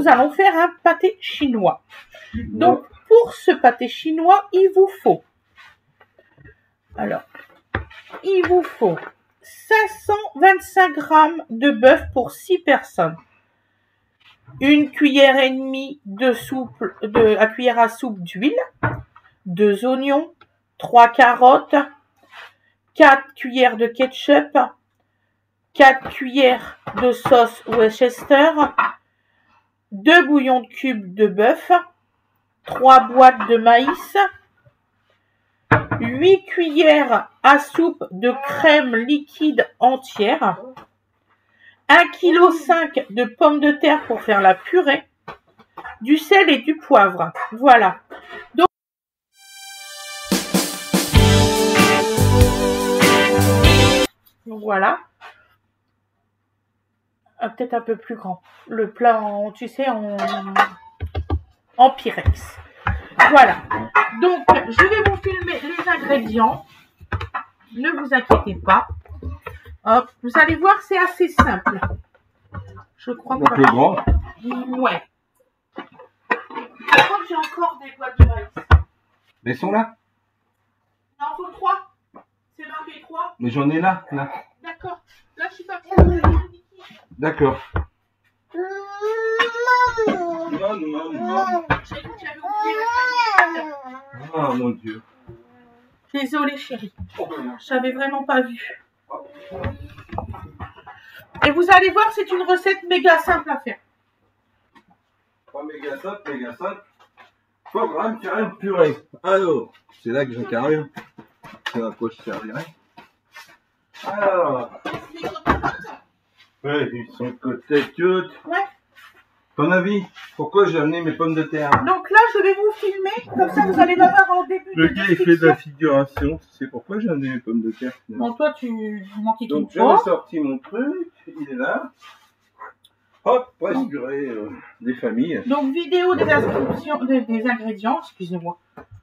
nous allons faire un pâté chinois. Donc, pour ce pâté chinois, il vous faut, il vous faut 525 g de bœuf pour 6 personnes. Une cuillère et demie à cuillère à soupe d'huile, 2 oignons, 3 carottes, 4 cuillères de ketchup, 4 cuillères de sauce Worcester, 2 bouillons de cubes de bœuf, 3 boîtes de maïs, 8 cuillères à soupe de crème liquide entière, 1,5 kg de pommes de terre pour faire la purée, du sel et du poivre. Voilà. Donc voilà. Peut-être un peu plus grand. Le plat, tu sais, en Pyrex. Voilà. Donc, je vais vous filmer les ingrédients. Ne vous inquiétez pas. Hop, vous allez voir, c'est assez simple. Je crois que... Le grand. Ouais. Je crois que j'ai encore des boîtes de maïs. Mais ils sont là. Non, il faut 3. C'est marqué 3. Mais j'en ai là. D'accord. Là, je suis partie. D'accord. J'ai cru que j'avais oublié la Ah mon Dieu. Désolée, chérie. J'avais vraiment pas vu. Et vous allez voir, c'est une recette méga simple à faire. Pas méga simple. Faut vraiment faire une purée. Alors, c'est là que j'incarne. C'est à quoi je servirai. Alors. Ouais, ils sont côté cute. Ouais. Ton avis, pourquoi j'ai amené mes pommes de terre? Donc là, je vais vous filmer, comme ça vous allez l'avoir en début Le de gars, il fait de la figuration. Tu sais pourquoi j'ai amené mes pommes de terre? Bon, toi, tu manquais qu'une Donc, j'avais fois. sorti mon truc, il est là. Hop, presse purée des familles. Donc, vidéo des inscriptions, des ingrédients, excusez-moi.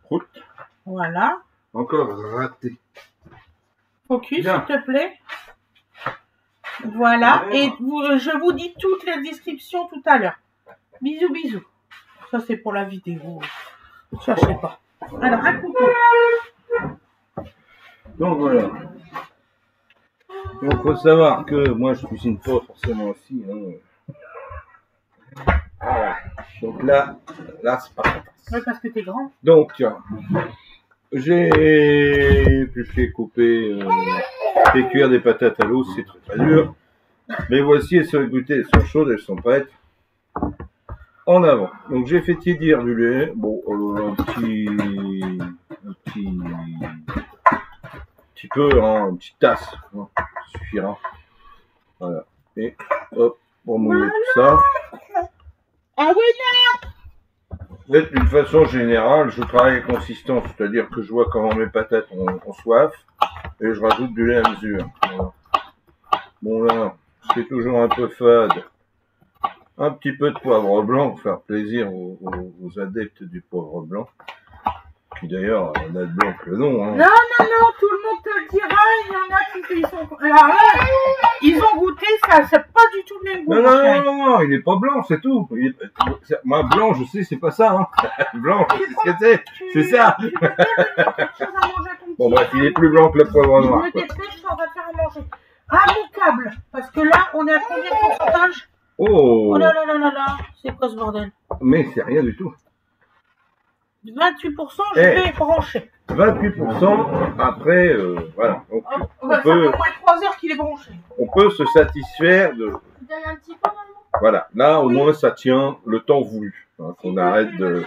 Route. Voilà. Encore raté. Focus, Bien. s'il te plaît. Voilà. Ouais. Et je vous dis toutes les descriptions tout à l'heure. Bisous, bisous. Ça, c'est pour la vidéo. Ça, je sais pas. Alors, un couteau. Donc voilà. Donc faut savoir que moi je cuisine pas forcément aussi. Hein. Voilà. Donc là c'est pas fantastique. Ouais, parce que t'es grand. Donc j'ai épluché, coupé, fait cuire des patates à l'eau, c'est très dur. Mais voici, elles sont égouttées, elles sont chaudes, elles sont prêtes. En avant. Donc j'ai fait tiédir du lait. Bon, un petit peu, hein, une petite tasse, hein, ça suffira. Voilà. Et hop, pour mouiller tout ça. Ah oui, Mais d'une façon générale, je travaille à consistance, c'est-à-dire que je vois comment mes patates ont soif et je rajoute du lait à mesure. Voilà. Bon là, c'est toujours un peu fade. Un petit peu de poivre blanc pour faire plaisir aux adeptes du poivre blanc. Qui d'ailleurs n'a de blanc que le nom. Hein. Non, tout le monde te le dira. Il y en a qui ils ont goûté, ça, c'est pas du tout le même goût. Non, il est pas blanc, c'est tout. Moi, blanc, je sais, c'est pas ça. Hein. Blanc, je sais ce que c'est. C'est ça. Bon, bref, il est plus blanc que le poivre noir. Je me dépêche, on va faire à manger. Impeccable. Parce que là, on est à combien de pourcentage? Oh là là. C'est quoi ce bordel? Mais c'est rien du tout. 28%, je vais brancher. 28%, après, voilà. Donc, on peut, ça fait au moins 3 heures qu'il est branché. On peut se satisfaire de... Tu donnes un petit peu, maman? Voilà, là, au moins, ça tient le temps voulu. Hein, qu'on arrête de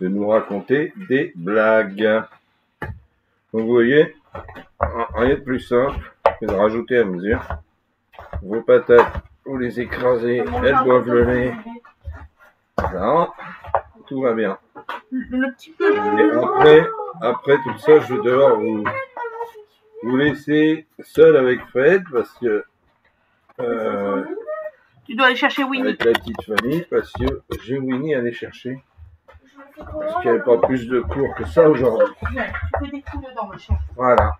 nous raconter des blagues. Donc, vous voyez, rien de plus simple que de rajouter à mesure. Vos patates, vous les écrasez, elles boivent le lait. Voilà, tout va bien. Le petit peu. Et après tout ça, je vais devoir vous laisser seul avec Fred parce que tu dois aller chercher Winnie. avec la petite famille parce que j'ai Winnie à aller chercher parce qu'il n'y avait pas plus de cours que ça aujourd'hui. Ouais, tu fais des coups dedans, ma chérie. Voilà.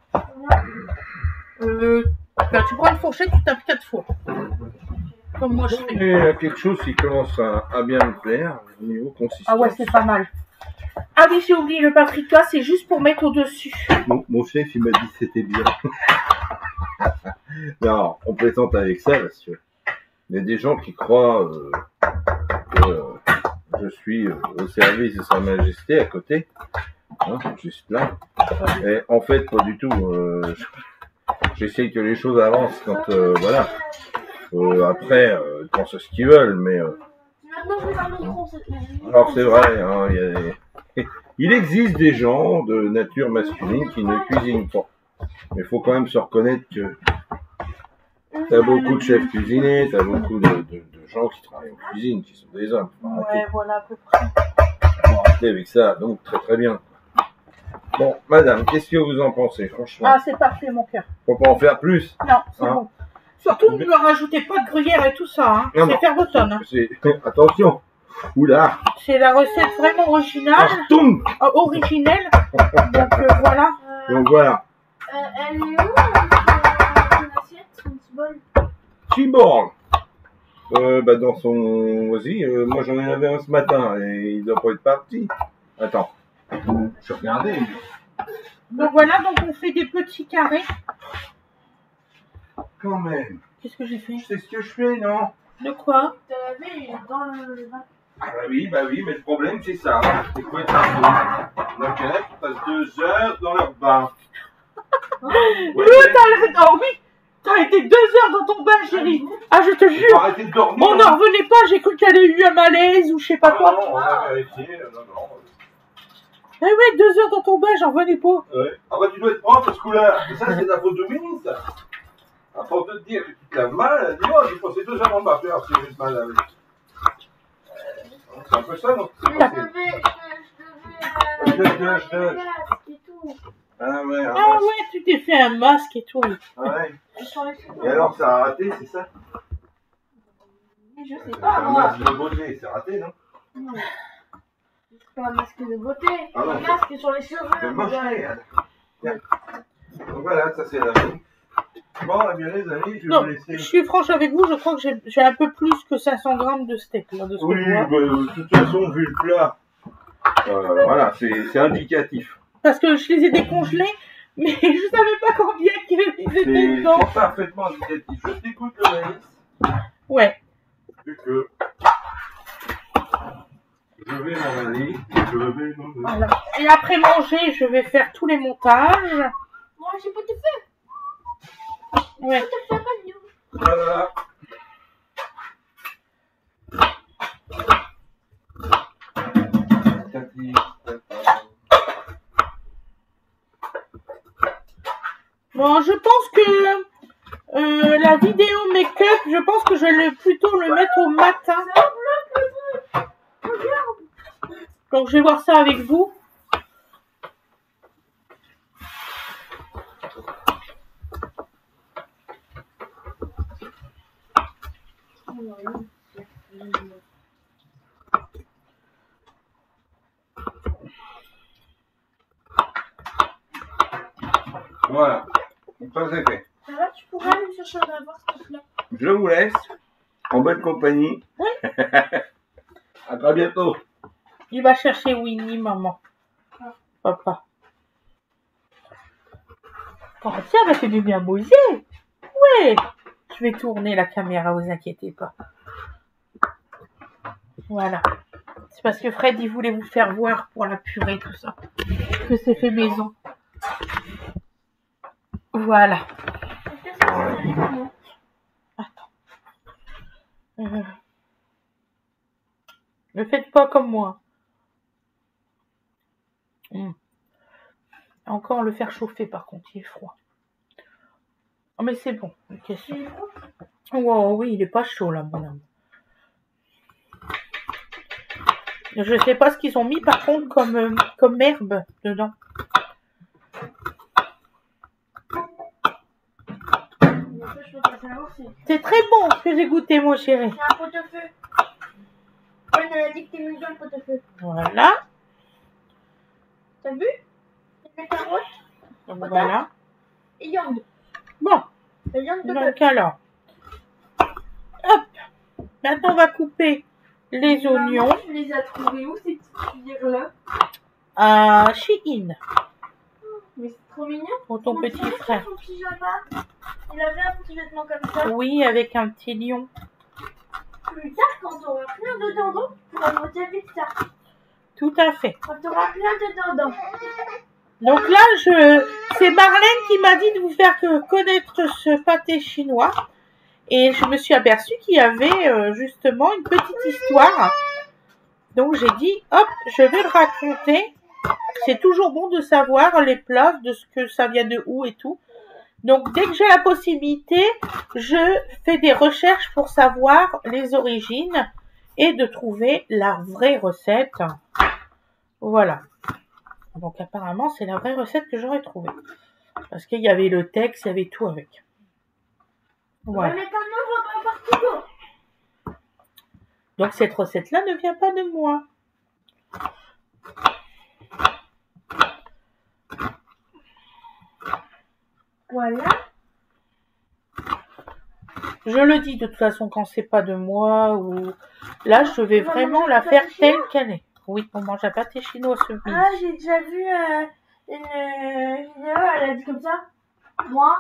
Tu prends une fourchette, tu tapes 4 fois. comme moi je fais. Et il y a quelque chose qui commence à bien me plaire au niveau consistance. Ah ouais, c'est pas mal. Ah oui, j'ai oublié le paprika, c'est juste pour mettre au-dessus. Mon chef, il m'a dit que c'était bien. Non, on plaisante avec ça, parce que il y a des gens qui croient que je suis au service de Sa Majesté à côté, hein, juste là. Et en fait, pas du tout. J'essaye que les choses avancent quand, voilà. Après, ils pensent ce qu'ils veulent, mais... alors c'est vrai, hein, il existe des gens de nature masculine qui ne cuisinent pas. Mais il faut quand même se reconnaître que t'as beaucoup de chefs cuisiniers, t'as beaucoup de gens qui travaillent en cuisine, qui sont des hommes. Ouais, voilà à peu près. Faut arrêter avec ça, donc très très bien. Bon, madame, qu'est-ce que vous en pensez, franchement? Ah, c'est parfait, mon cœur. Faut pas en faire plus? Non, c'est Hein? bon. Surtout, ne me rajoutez pas de gruyère et tout ça, hein. C'est faire bretonne. Hein. Attention! Oula! C'est la recette vraiment originale. Artoum! Originelle. Donc, voilà. Donc voilà. Elle est où ton assiette, ton petit bol? Cyborg! Bah dans son... Vas-y, moi j'en avais un ce matin et il doit pas être parti. Attends. Je vais regarder. Donc voilà, donc on fait des petits carrés. Quand même. Qu'est-ce que j'ai fait? C'est ce que je fais, non? De quoi? T'as lavé, il est dans le vin. Ah bah oui, mais le problème c'est ça. C'est quoi être un peu? Donc il y en a qui passent 2 heures dans leur bain. Ouais, Oh oui, t'as été 2 heures dans ton bain, chérie. Ah, je te faut jure. arrêter de dormir. On n'en revenait pas, j'ai cru qu'elle ait eu un malaise ou je sais pas Ah quoi. non, on a vérifié. Non. Eh oui, 2 heures dans ton bain, j'en revenais pas. Ouais. Ah bah tu dois être propre parce que là, ça c'est de la faute de Mini, ça. À force de te dire que tu te laves mal, elle dit oh j'ai passé 2 heures dans ma fleur si j'ai mal lavé. C'est un peu ça, non? Je devais Je- et tout. Ah ouais, Ah ouais, tu t'es fait un masque et tout. ouais. Je sens les cheveux. Et alors ça a raté, c'est ça? Je sais C'est pas, un moi. masque de beauté, c'est raté, non? Non. C'est pas un masque de beauté. Ah non. Un masque sur les cheveux. Je vais manger, hein. Tiens. Donc voilà, ça c'est la vie. Bon, eh bien les amis, je vais Non, vous je laisser. suis franche avec vous, je crois que j'ai un peu plus que 500 grammes de steak là, de ce Oui, que je vois. bah, de toute façon, vu le plat, voilà, c'est indicatif. Parce que je les ai décongelés, mais je savais pas combien ils étaient dedans. C'est parfaitement indicatif. Je t'écoute le maïs, Ouais. vu que je vais m'en aller. Voilà. Et après manger, je vais faire tous les montages. Moi, j'ai pas de feu. Ouais. Pas de feu comme nous. Voilà. Bon, je pense que la vidéo make-up, je pense que je vais plutôt le mettre au matin. Donc je vais voir ça avec vous. Voilà. Ça c'est fait. Ça va, tu pourrais aller me chercher un avoir, s'il te plaît? Je vous laisse en bonne compagnie. À très bientôt. Il va chercher Winnie, maman. Papa. Oh, tiens, bah, c'est bien Moïse. Ouais. Je vais tourner la caméra, vous inquiétez pas. Voilà. C'est parce que Fred, il voulait vous faire voir pour la purée, tout ça. Que c'est fait maison. Voilà. Attends. Ne faites pas comme moi. Encore le faire chauffer, par contre, il est froid. Oh, mais c'est bon, une question. Oh oui, il est pas chaud, là, mon âme. Je sais pas ce qu'ils ont mis, par contre, comme herbe dedans. C'est très bon ce que j'ai goûté, mon chéri. C'est un pot-au-feu. Ouais, elle a dit que t'es mis dans le pot-au-feu. Voilà. T'as vu? Les carottes Voilà. et viande. Bon, La viande de bœuf. donc alors. Hop. Maintenant, on va couper les oignons Maman, tu les as trouvés où, ces petites cuillères-là? à Shein Mais c'est trop mignon. pour ton On petit dirait frère. son pyjama. Il avait un petit vêtement comme ça. Oui, avec un petit lion. Plus tard, quand tu auras plein de dindons, tu pourras manger avec ça. Tout à fait. Quand tu auras plein de dindons. Donc là, c'est Marlène qui m'a dit de vous faire connaître ce pâté chinois. Et je me suis aperçue qu'il y avait justement une petite histoire. Donc j'ai dit, hop, je vais le raconter. C'est toujours bon de savoir les plats, de ce que ça vient de où et tout. Donc dès que j'ai la possibilité, je fais des recherches pour savoir les origines et de trouver la vraie recette. Voilà. Donc apparemment, c'est la vraie recette que j'aurais trouvée. Parce qu'il y avait le texte, il y avait tout avec. Voilà. Ouais, mais quand même, on va pas partout. Donc cette recette-là ne vient pas de moi. Voilà. Je le dis de toute façon quand c'est pas de moi ou là je vais vraiment la faire telle qu'elle est. Oui, on mange un pâté chinois ce midi. Ah, j'ai déjà vu une vidéo, elle a dit comme ça. Moi,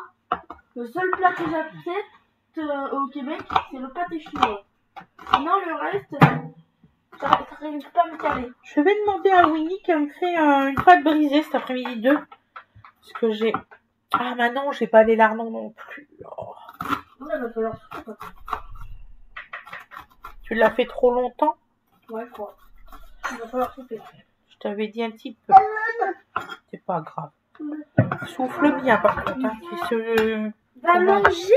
le seul plat que j'accepte au Québec, c'est le pâté chinois. Sinon, le reste, ça n'arrive pas à me caler. Je vais demander à Winnie qu'elle me fait une pâte brisée cet après-midi 2. Parce que j'ai... Ah bah non, j'ai pas les lardons non plus. Oh. Ouais, va falloir. Tu l'as fait trop longtemps? Ouais, je crois. Il va falloir souper. Je t'avais dit un petit peu. C'est pas grave. Souffle bien par contre. Hein, qui se... Va manger.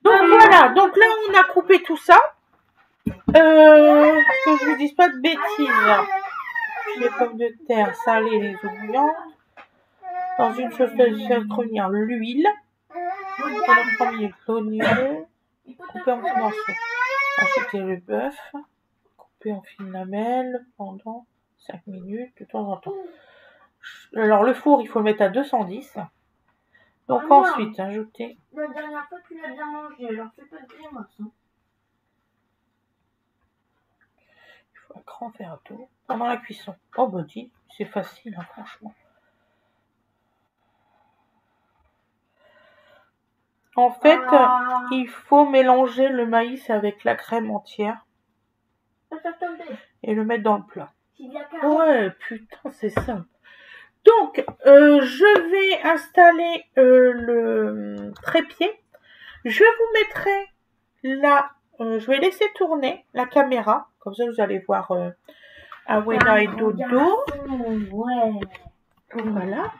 Donc voilà, donc là on a coupé tout ça. Que je vous dise pas de bêtises. Les pommes de terre salées, les eaux bouillantes. Dans une sauce de cronière, l'huile. On a premier l'oignon. Couper en petits morceaux. Ajouter le bœuf. Couper en fines lamelles pendant 5 minutes de temps en temps. Alors le four, il faut le mettre à 210. Donc Ah, ensuite, ajouter... La dernière fois, tu l'as bien mangé, alors fais pas de grimace. Hein. Il faut un grand verre d'eau pendant la cuisson. Oh bah dis, c'est facile, hein, franchement. En fait, il faut mélanger le maïs avec la crème entière Va faire tomber. et le mettre dans le plat. C'est bien carré. Ouais, putain, c'est simple. Donc, je vais installer le trépied. Je vous mettrai là, je vais laisser tourner la caméra. Comme ça, vous allez voir Awena et Dodo. Ouais. Voilà.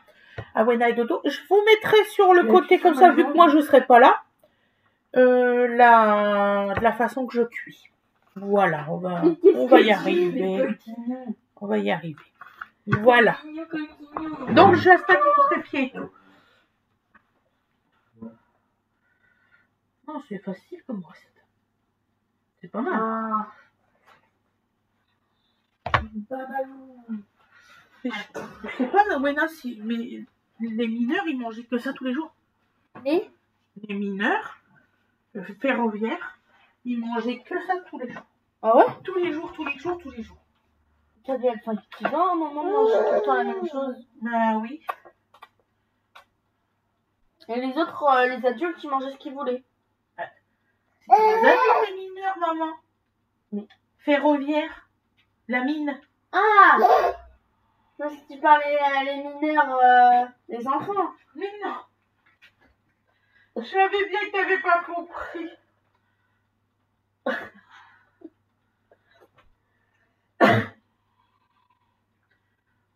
Awena et Dodo. Je vous mettrai sur le côté comme ça, vu que moi je ne serai pas là, de la façon que je cuis. Voilà, on va y arriver. On va y arriver. Voilà. Donc j'installe mon trépied. Non, c'est facile comme recette. C'est pas mal. Ah. Babalou. Je sais pas, Awena, si mais les mineurs, ils mangeaient que ça tous les jours. Et Les mineurs ferroviaires, ils mangeaient que ça tous les jours. ah ouais. Tous les jours, tous les jours, tous les jours. Ça devait être fatigant, maman mangeait tout le temps la même chose. Ben oui. Et les autres, les adultes, ils mangeaient ce qu'ils voulaient. C'est les adultes, les mineurs, maman. Oui. Ferroviaire, la mine. Ah. Parce que tu parlais les mineurs, les enfants. Mais non. Je savais bien que t'avais pas compris.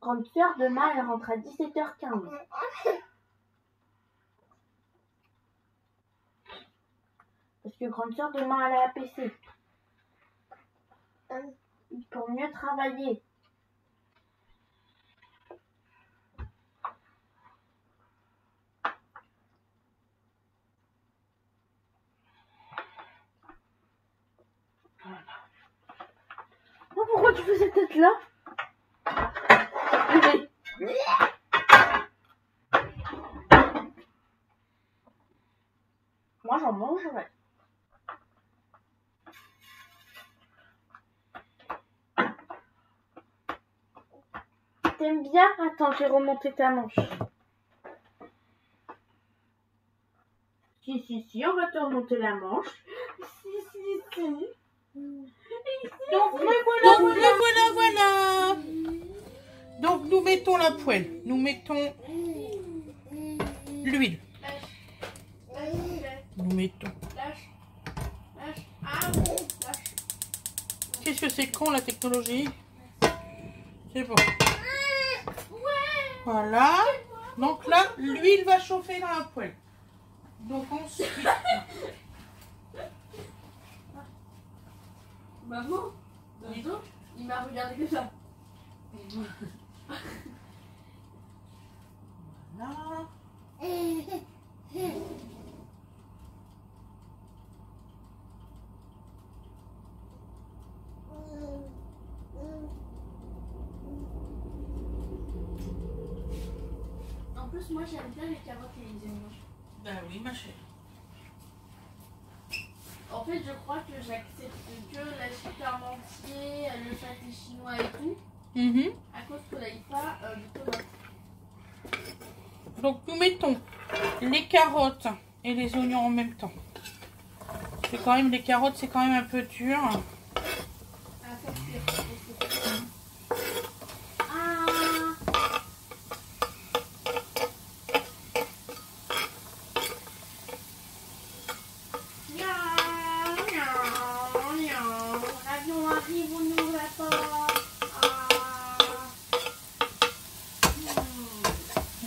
Grande sœur, demain, elle rentre à 17h15. Parce que grande sœur, demain, elle est à PC. Pour mieux travailler. Oh, pourquoi tu fais cette tête-là? Moi, j'en mangerai. t'aimes bien. Attends, j'ai remonté ta manche. Si, on va te remonter la manche. Si. Donc, voilà. Donc, nous mettons la poêle. Nous mettons l'huile. Nous mettons. Qu'est-ce que c'est con la technologie? C'est bon. Voilà. Donc là, l'huile va chauffer dans la poêle. Donc ensuite. Maman, il m'a regardé que ça. Voilà. En plus, moi j'aime bien les carottes et les oignons. Ben oui, ma chère. En fait, je crois que j'accepte que la sucre entier, le pâté chinois et tout, à cause que là il pas de tomates. Donc nous mettons les carottes et les oignons en même temps. C'est quand même les carottes, c'est quand même un peu dur. Ah, ça c'est. L'avion arrive, on ouvre la porte.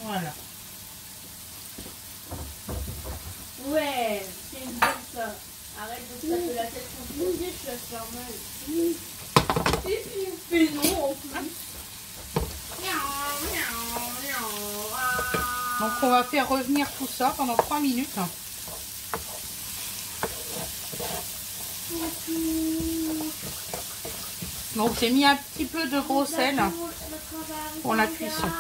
Voilà. Ouais, c'est une bonne ça. Arrête de te taper la tête contre mon pied, tu vas te faire mal. Et puis il fait non en plus. Donc on va faire revenir tout ça pendant 3 minutes. Donc j'ai mis un petit peu de gros sel pour la cuisson.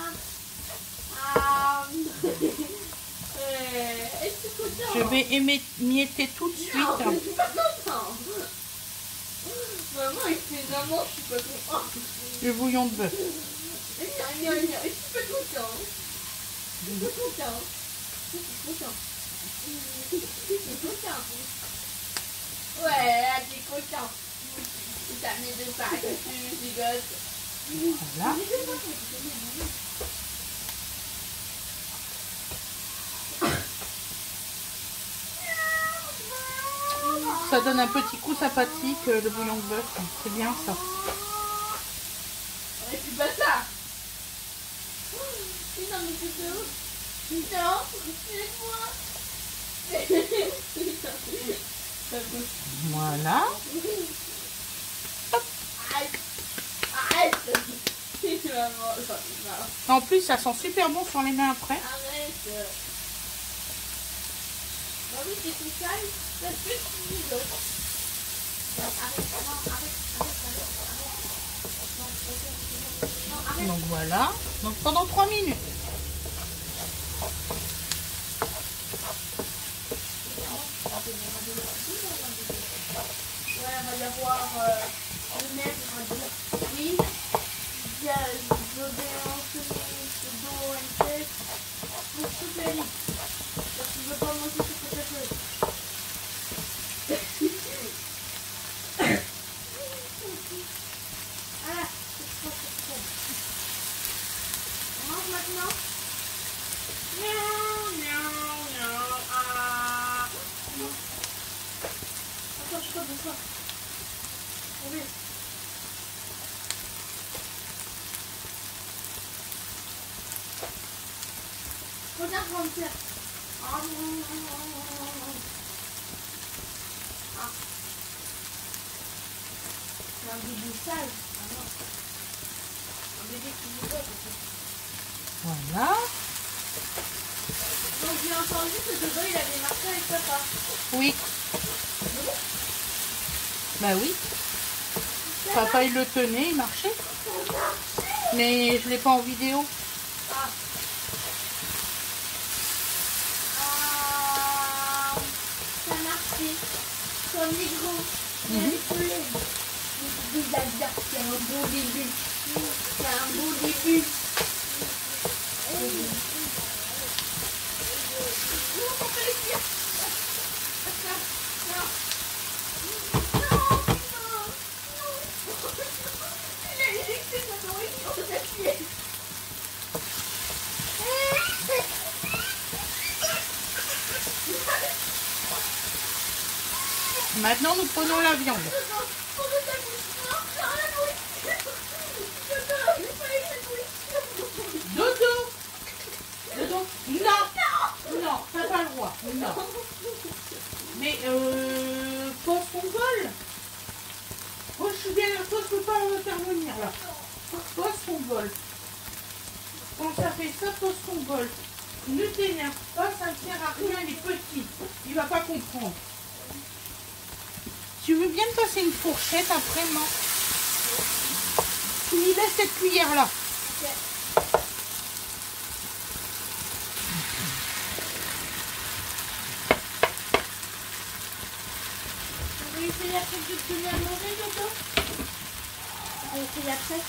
Je vais émietter tout de suite. Maman, il fait maman, je suis pas contente. Le bouillon de bœuf. Je suis pas content. Je suis pas content. Je suis content. Je suis content. Ouais, là, t'es content. T'as mis de pattes dessus, gigote. Voilà. Ça donne un petit coup sympathique, le bouillon de bœuf. C'est bien ça. Et puis pas ça. Non mais c'est tout. Non, excuse-moi. Voilà. Arrête. En plus, ça sent super bon sur les mains après. Arrête. Bah oui, c'est tout sale. Ça se fait tout le arrête. Donc voilà. Donc pendant 3 minutes. Ouais, on va y avoir le même. Oui. Il y a l'obéissance, le dos, une tête. Pour toute la liste. Parce que je veux pas manger tout ce que ça fait. Voilà, c'est trop. On mange maintenant. Attends, je crois de ça. Oui. Regarde, on va me faire. Ah. C'est un bébé sale. Ah non. Un bébé qui nous voit. Voilà. Donc j'ai entendu que Dodo il avait marché avec papa. Oui. Bah oui. Papa il le tenait, il marchait. Mais je l'ai pas en vidéo. Ah. Ça a marché. Comme les gros. Il y a des collègues. C'est un beau début. C'est un beau début. Maintenant, nous prenons la viande. Dodo. Dodo. Non. Non, t'as pas le droit. Non. Mais pose ton bol. Oh, je suis bien là. Toi, je peux pas intervenir là. Pose ton bol. Quand ça fait ça, pose ton bol. Ne t'énerve pas, ça ne sert à rien, il est petit. Il va pas comprendre. Tu veux bien me passer une fourchette après, non? Tu lui laisses cette cuillère là. Ok. On va essayer après de te donner à manger, Dodo? On va essayer après.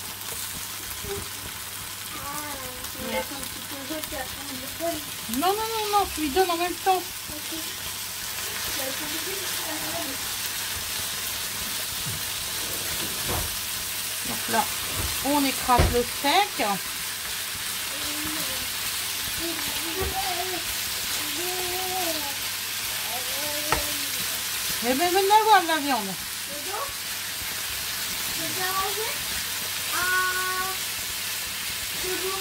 On va faire un petit peu de puis après on le colle. Non, non, non, non, tu lui donnes en même temps. Ok. Ça va être compliqué, Donc là, on écrase le steak. Mais ben, maintenant voir de la viande. Dodo? Tu veux bien manger? Ah! Dodo?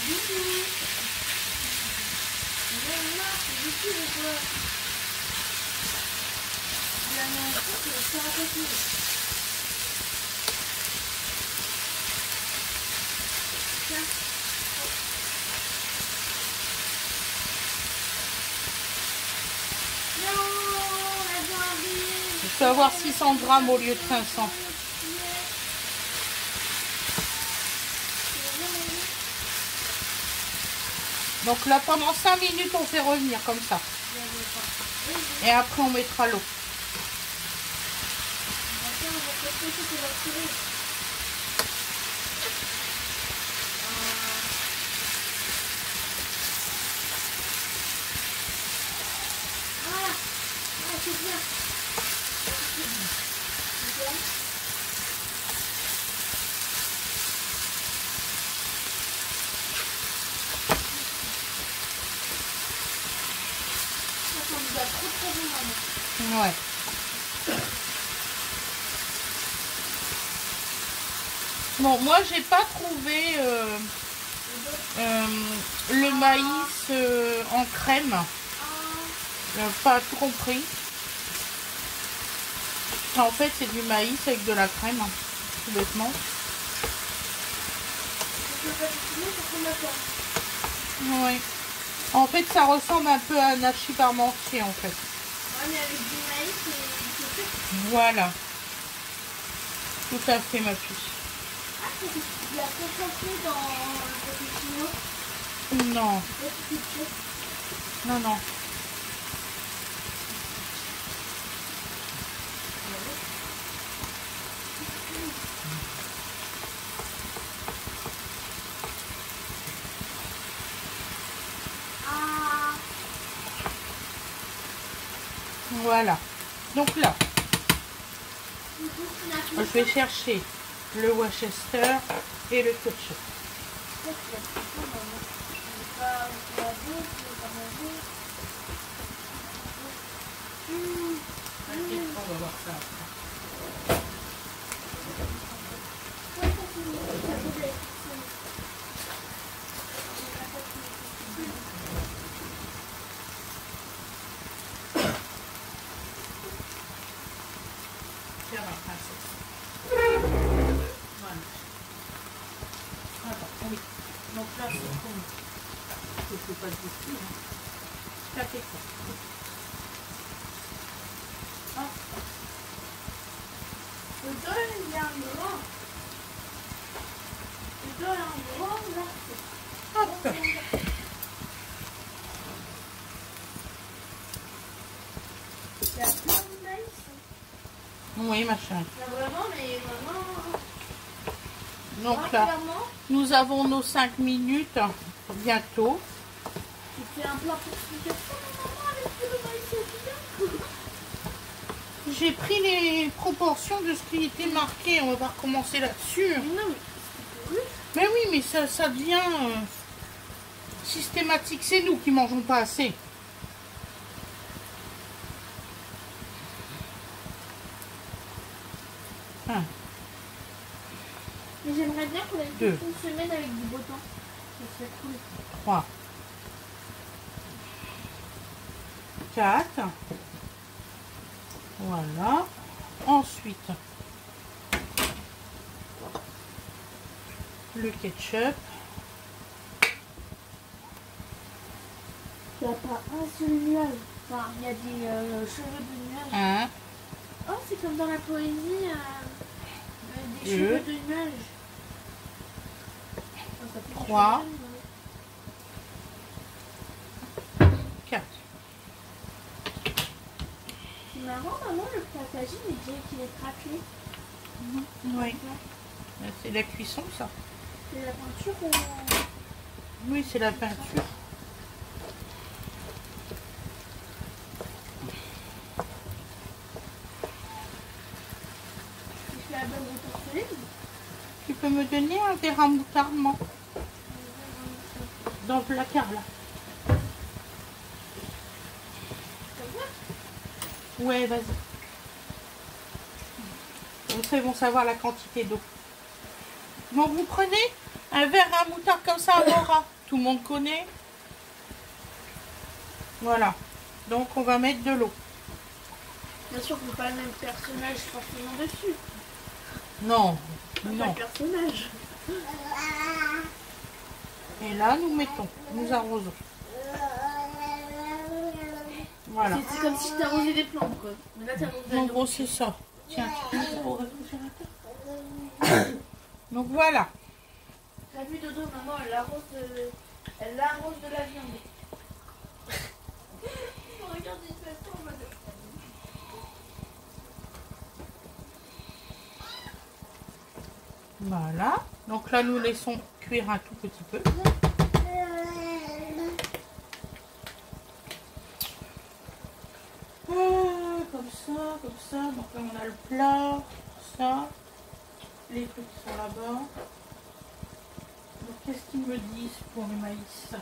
Bisous! Non, c'est bisous les gars. Il a mis un truc, il va faire un peu. Tiens. Non, la viande. Je peux avoir 600 grammes au lieu de 500. Donc là, pendant 5 minutes, on fait revenir comme ça. Et après, on mettra l'eau. C'est bien. Ouais. Bon, moi, j'ai pas trouvé le maïs en crème. Pas tout compris. En fait, c'est du maïs avec de la crème, hein, tout bêtement. Oui. En fait, ça ressemble un peu à un hachis parmentier, en fait. Ouais, mais avec du maïs et du sucre. Voilà. Tout à fait, ma puce. Ah, il y a concentré dans le cappuccino. Non. Non, non. Voilà. Donc là, je vais chercher le Worcester et le ketchup. On va voir ça après. Tiens, ma princesse. Voilà. Attends, oui. Donc là, c'est comme... Je ne fais pas de boutique. Hein. Ça fait quoi? Ah. Le dos, il y a un grand. Le dos, il y a un grand morceau. Hop. Il y a plein de maïs. Oui, ma chérie. Il y a vraiment, mais vraiment... Donc là, clairement, nous avons nos 5 minutes bientôt. tu fais un plat pour expliquer ça, maman, avec le maïs, c'est bien. J'ai pris les proportions de ce qui était marqué. On va recommencer là-dessus. Non, Mais oui, mais ça devient systématique. C'est nous qui mangeons pas assez. 1, Mais j'aimerais bien qu'on ait Deux. toute une semaine avec du beau temps. Ça serait cool. 3, 4. Voilà. Ensuite, le ketchup. Il n'y a pas un seul nuage. Enfin, il y a des cheveux de nuages. 1, Oh, c'est comme dans la poésie, des Deux. cheveux de nuages. Oh, ça fait des 3. cheveux de nuages. 4. C'est marrant, maman, le packaging, il dirait qu'il est craquelé. Oui. C'est la cuisson, ça. C'est la peinture ou... Oui, c'est la peinture. Il fait la bonne de porcelaine. Tu peux me donner un verre à moutarde, maman, dans le placard, là? Ouais, vas-y. Comme ça, ils vont savoir la quantité d'eau. Donc, vous prenez un verre à moutarde comme ça à Laura. Tout le monde connaît. Voilà. Donc, on va mettre de l'eau. Bien sûr qu'on ne pas le même personnage forcément dessus. Non, Pas non. le personnage. Et là, nous mettons, nous arrosons. Voilà. C'est comme si tu arrosais des plantes, quoi. Mais là, tu arroses de En l'eau. gros, c'est ça. Tiens, tu peux mettre au réfrigérateur. Donc, voilà. T'as vu Dodo, maman, elle arrose de la viande. Regarde, il fait ça en mode... Voilà. Donc là, nous laissons cuire un tout petit peu. Comme ça, comme ça. Donc là, on a le plat, ça. Les trucs qui sont là-bas. Donc, qu'est-ce qu'ils me disent pour le maïs?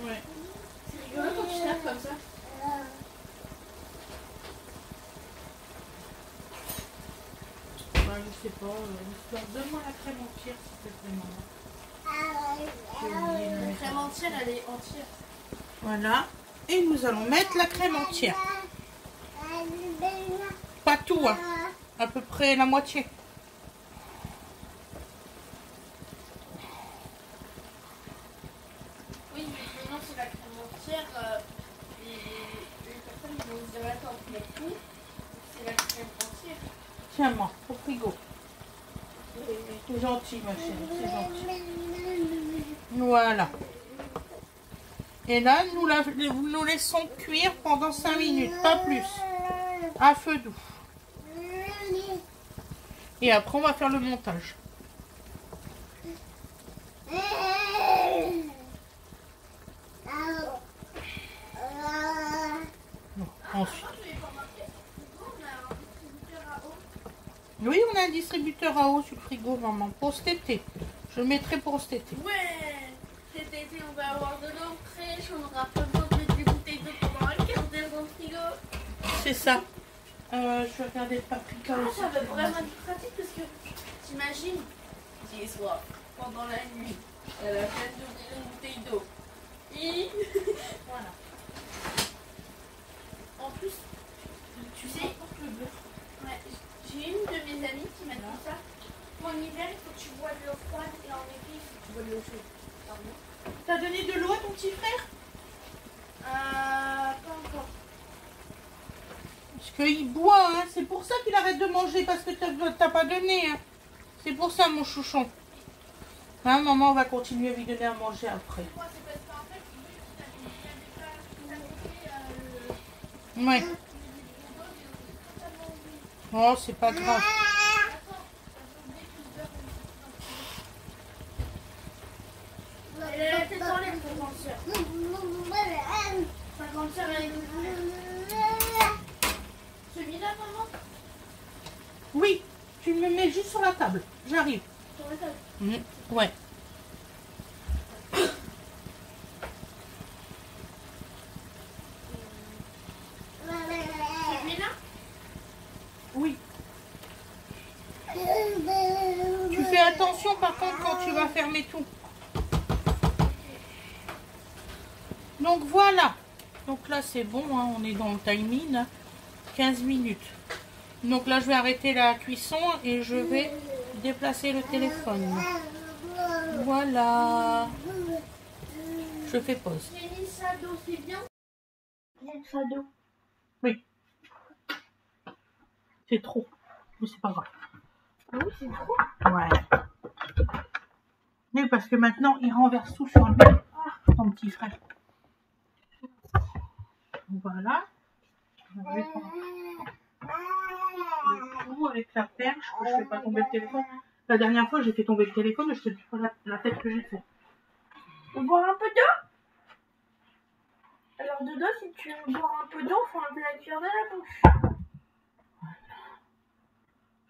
Ouais. C'est rigolo quand tu tapes comme ça. Bah, je sais pas. L'histoire. Donne-moi la crème entière, s'il te plaît, maman. J'ai oublié de La mettre. crème entière, elle est entière. Voilà. Et nous allons mettre la crème entière. Pas tout, hein. À peu près la moitié. Oui, mais maintenant c'est la crème entière. Les personnes ils vont se dire attends, tu mets tout. C'est la crème entière. Tiens, moi, au frigo. C'est gentil, ma chérie, c'est gentil. Voilà. Et là, nous laissons cuire pendant 5 minutes, pas plus. À feu doux. Et après, on va faire le montage. Bon, ensuite. Oui, on a un distributeur à eau sur le frigo, maman, pour cet été. Je le mettrai pour cet été. Ouais, cet été on va avoir de l'eau fraîche, on aura pas besoin de mettre des bouteilles d'eau pendant un quart d'heure dans le frigo. C'est ça. Je vais regarder le paprika Ah, aussi. ça va vraiment être pratique parce que t'imagines, j'ai soif pendant la nuit, elle a peine d'ouvrir une bouteille d'eau. Et voilà. En plus, tu sais, ouais, j'ai une de mes amies qui m'a dit ça. En hiver, il faut que tu bois de l'eau froide et en été, il faut que tu bois de l'eau chaude. Pardon. T'as donné de l'eau à ton petit frère? Pas encore. Parce qu'il boit, hein. C'est pour ça qu'il arrête de manger, parce que t'as pas donné, hein. C'est pour ça, mon chouchon. Hein, maman, on va continuer à lui donner à manger après. Moi, c'est parce qu'en fait, il avait pas... Ouais. Oh, c'est pas grave. Et Elle a la tête en l'air, ta grande sœur. Ta grande sœur, elle est... Celui-là, maman? Oui, tu me mets juste sur la table. J'arrive. Sur la table. Ouais. Celui-là? Oui. Tu fais attention par contre quand tu vas fermer tout. Donc voilà. Donc là c'est bon, hein, on est dans le timing. Hein, 15 minutes. Donc là je vais arrêter la cuisson et je vais déplacer le téléphone. Voilà. Je fais pause. J'ai mis ça d'eau, c'est bien? J'ai ça d'eau. Oui. C'est trop. Mais c'est pas grave. Ah oui, c'est trop. Ouais. Oui, parce que maintenant, il renverse tout sur lui. Ton petit frère. Voilà. Je vais prendre le coup avec la perche, que je ne fais pas tomber le téléphone. La dernière fois, j'ai fait tomber le téléphone et je te dis pas la tête que j'ai fait. On boit un peu d'eau? Alors dedans, si tu veux boire un peu d'eau, il faut enlever la cuillère de la bouche.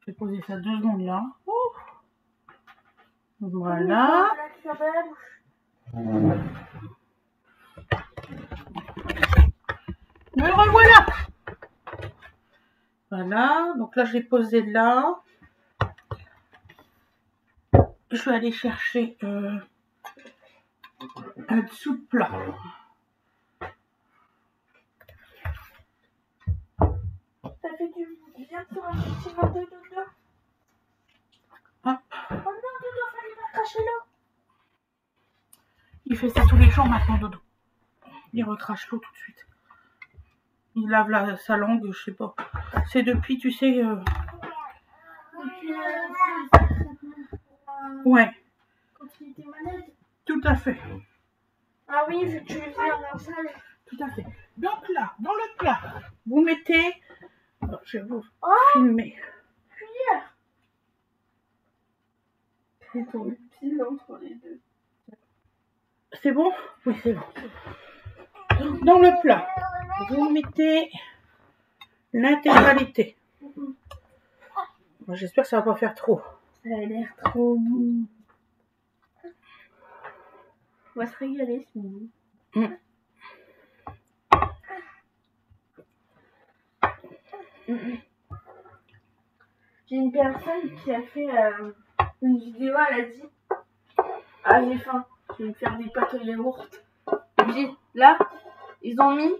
Je vais poser ça 2 secondes là. Voilà. La cuillère de la bouche. Me revoilà. Voilà. Donc là, je l'ai posé là. Je vais aller chercher un dessous de plat. Ça fait du bien sur un petit verre de dodo. Hop. Oh non, dodo, fallait pas cracher l'eau. Il fait ça tous les jours maintenant, Dodo. Il recrache l'eau tout de suite. Il lave sa langue, je sais pas. C'est depuis, tu sais... Depuis Ouais, quand il était malade. tout à fait. Ah oui, vu que tu lui fais un massage. Tout à fait. Donc là, dans le plat, vous mettez... Alors, je vais vous Oh, filmer. cuillère. Et ton pile entre les deux. C'est bon? Oui, c'est bon. Dans le plat, vous mettez l'intégralité. Moi, j'espère que ça va pas faire trop. Ça a l'air trop bon. On va se régaler ce midi. J'ai une personne qui a fait une vidéo, elle a dit: ah, j'ai faim, je vais me faire des pâtes au yaourt. Et puis là, ils ont mis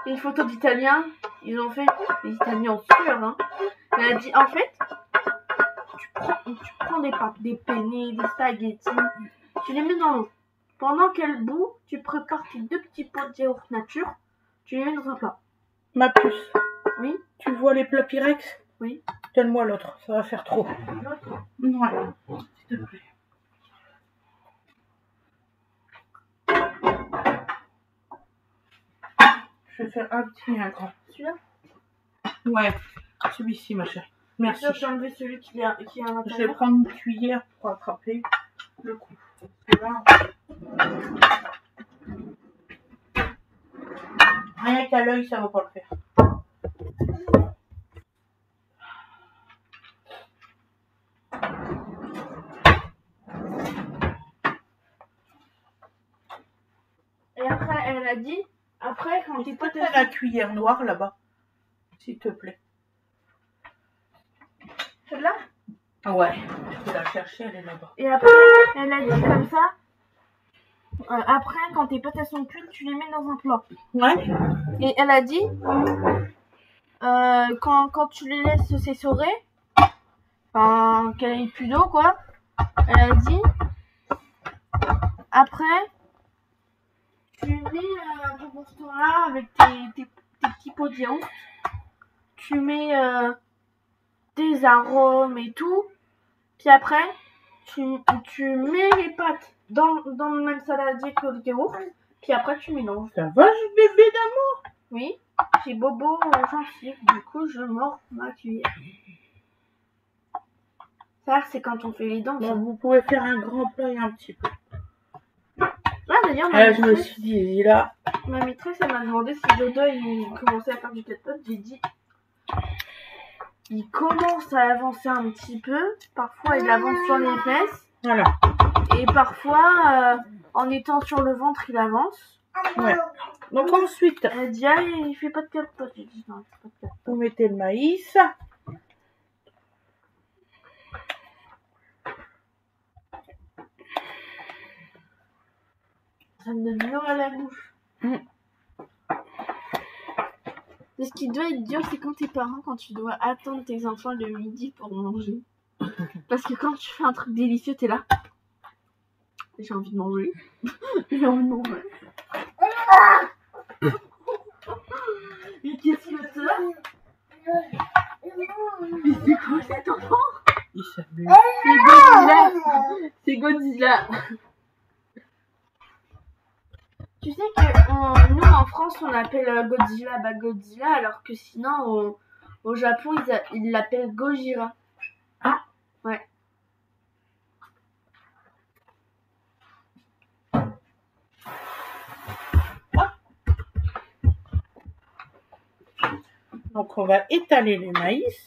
une photo d'Italiens, ils ont fait des Italiens sûrs, hein. Elle a dit: en fait, tu prends des pâtes, des penne, des spaghettis, tu les mets dans l'eau. Pendant qu'elles bouent, tu prépares tes 2 petits pots de yaourt nature, tu les mets dans un plat. Ma puce, Oui, tu vois les plats Pyrex? oui. Donne-moi l'autre, ça va faire trop. L'autre. Ouais, s'il te plaît. Je vais faire un petit et un grand. Celui-là? Ouais, celui-ci, ma chère. Merci. J'ai enlevé celui qui a à Je vais l'intérieur. prendre une cuillère pour attraper le coup. Parce que là, rien qu'à l'œil, ça va pas le faire. Et après, elle a dit, après, quand t'es pas Peut-être la cuillère noire là-bas, s'il te plaît. celle-là. Ouais, je peux la chercher, elle est là-bas. Et après, elle a dit comme ça. Après, quand tes pâtes elles sont cuites, tu les mets dans un plat. Ouais. Et elle a dit, quand tu les laisses s'essorer, enfin, qu'elle ait plus d'eau, quoi, elle a dit, après, tu mets pendant ce temps-là, avec tes petits pots de yaourt, tu mets tes arômes et tout, puis après, tu mets les pâtes dans le même saladier que le yaourt, puis après tu mélanges. Ça va, bébé d'amour? Oui, j'ai bobo gencive, du coup je mords ma cuillère. Ça c'est quand on fait les dents. Bon, vous pouvez faire un grand plat et un petit peu. Ouais, d'ailleurs, Je me suis dit, là. ma maîtresse, elle m'a demandé si Dodo il commençait à faire du cat-pot. J'ai dit, il commence à avancer un petit peu. Parfois, il avance sur les fesses. Voilà. Et parfois, en étant sur le ventre, il avance. Ouais. Donc ensuite, Elle dit, ah, il fait pas de cat-pot. J'ai dit, non, il fait pas de cat-pot. vous mettez le maïs. Ça me donne l'eau à la bouche. Et ce qui doit être dur, c'est quand t'es parent, quand tu dois attendre tes enfants le midi pour manger. Parce que quand tu fais un truc délicieux, t'es là. J'ai envie de manger. J'ai envie de manger. Et qu'est-ce que t'as? Mais c'est quoi cet enfant? Il s'amuse. C'est Godzilla. C'est Godzilla. Tu sais que nous en France on appelle Godzilla Godzilla, alors que sinon au Japon ils l'appellent Gojira. Ah. Ouais. Donc on va étaler les maïs.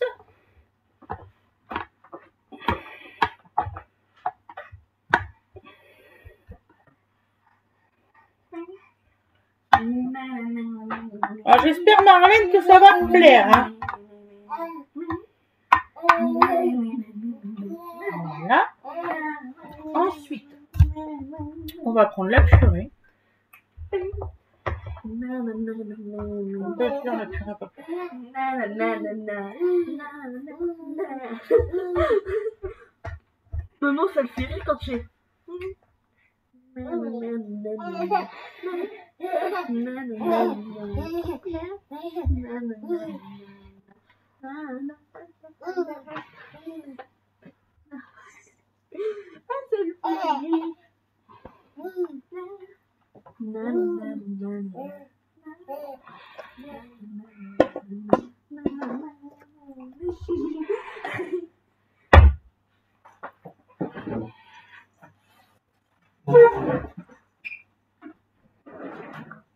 Alors j'espère Marlène que ça va te plaire. Hein. Voilà. Ensuite, on va prendre la purée. On peut faire la purée à peu près. Maman, ça le fait rire quand tu es.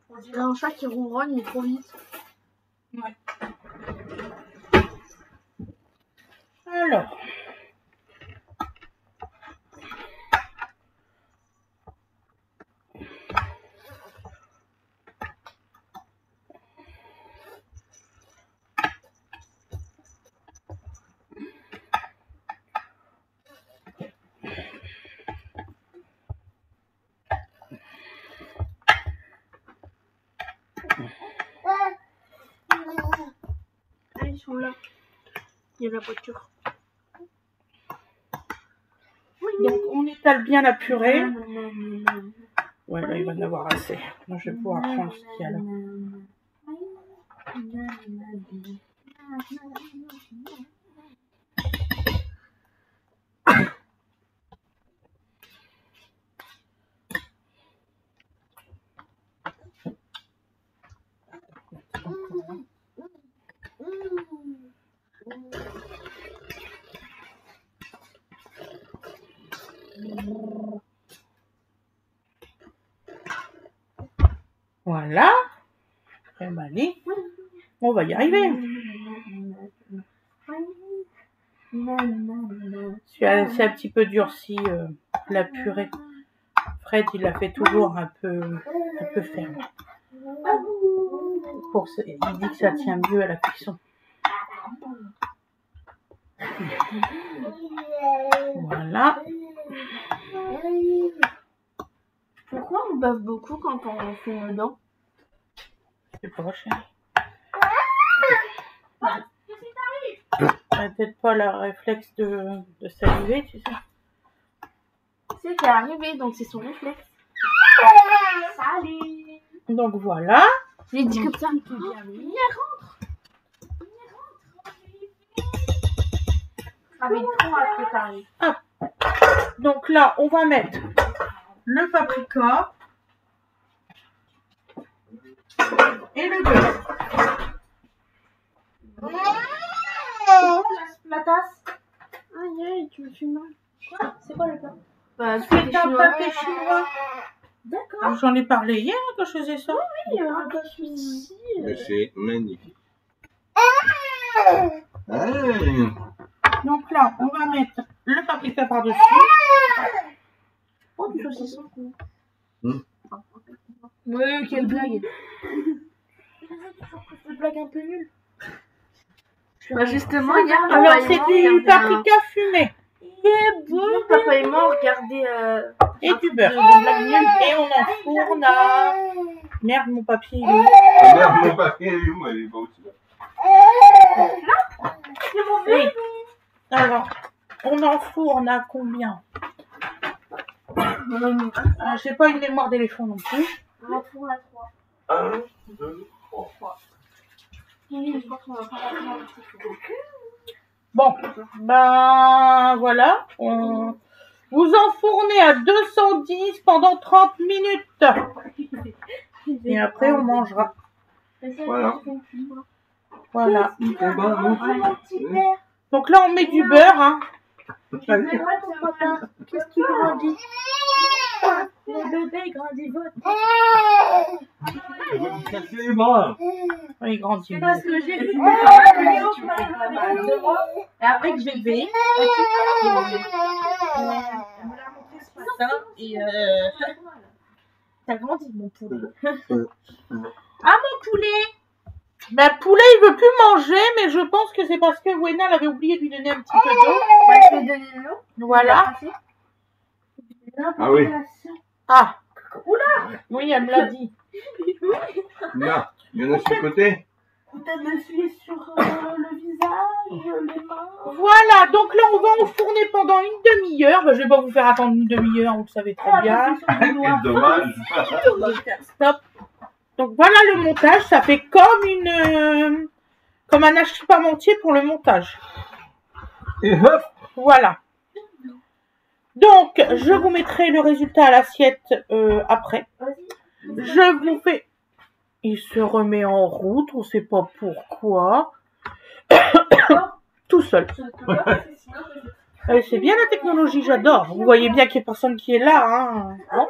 On dirait un chat qui ronronne mais trop vite. Ouais. Alors. Ah, ils sont là. Il y a la voiture. Donc on étale bien la purée. Ouais, là il va en avoir assez. Moi je vais pouvoir prendre ce qu'il y a là. Voilà. Eh ben, allez. On va y arriver. C'est un petit peu durci la purée. Fred, il la fait toujours un peu ferme. Il dit que ça tient mieux à la cuisson. Voilà. Pourquoi on bave beaucoup quand on fait nos dents? C'est pas cher. Peut-être pas le réflexe de saliver, tu sais. C'est qu'elle est arrivée, donc c'est son réflexe. Salut. Donc voilà. Je l'ai dit comme ça. Rentre. Avec trop à préparer. Donc là, on va mettre le paprika et le beurre. La tasse. Aïe, aïe, tu me fais mal. C'est quoi le plat? Bah, C'est un pâté chinois. D'accord. J'en ai parlé hier quand je faisais ça. Oui, rattache ici. Mais c'est magnifique. Donc là, on va mettre le paprika par-dessus. Oh, du saucisson. Hmm. Ouais, quelle blague. Une blague un peu nulle. Bah justement, hier, Alors, c'est du paprika fumé Papa et moi, on regardait et du beurre. de blagues nulles. Et on enfourne à... Merde, mon papier, il est où? Ah merde, mon papier, elle est où? Elle est pas aussi là. Oui. Alors, on enfourne à combien? J'ai pas une mémoire d'éléphant non plus. On en fourne à 3. 1, 2, 3. Oui, je pense qu'on va pas la faire. Bon, ben voilà. Vous enfournez à 210 pendant 30 minutes. Et après, on mangera. Voilà. Voilà. Eh ben, nous, Donc là, on met du beurre. Hein. Qu'est-ce qui grandit? Le bébé grandit votre. vous cassez les bras. Oui, il grandit. Parce que j'ai vu et après que j'ai levé. Et t'as grandi mon poulet. Ah mon poulet! Ben, poulet, il veut plus manger, mais je pense que c'est parce que Wena l'avait oublié de lui donner un petit peu d'eau. On va te donner de l'eau. Voilà. Ah oui. Ah. Oui, elle me l'a dit. Là, il y en a sur le côté. Peut-être d'essuyer sur le visage, les mains. Voilà, donc là, on va enfourner pendant une demi-heure. Ben, je vais pas vous faire attendre une demi-heure, vous le savez très bien. Quel dommage. Stop. Donc voilà le montage, ça fait comme comme un hachis parmentier pour le montage. Et hop. Voilà. Donc, je vous mettrai le résultat à l'assiette après. Je vous fais... Il se remet en route, on sait pas pourquoi. Tout seul. C'est bien la technologie, j'adore. Vous voyez bien qu'il n'y a personne qui est là. Hein. Bon.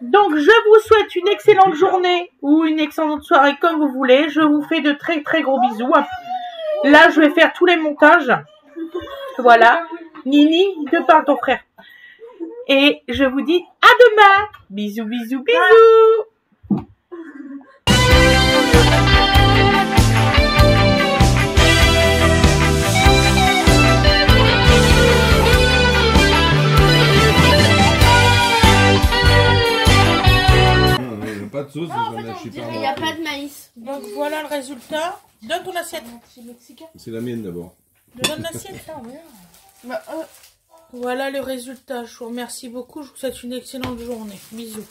Donc, je vous souhaite une excellente journée ou une excellente soirée, comme vous voulez. Je vous fais de très très gros bisous. Là, je vais faire tous les montages. Voilà. Nini, de par ton frère. Et je vous dis à demain. Bisous, bisous, bisous. Pas de sauce, j'en ai acheté Il n'y a pas de maïs. Donc voilà le résultat. Donne ton assiette. C'est la mienne d'abord. Donne l'assiette là, voilà le résultat. Je vous remercie beaucoup. Je vous souhaite une excellente journée. Bisous.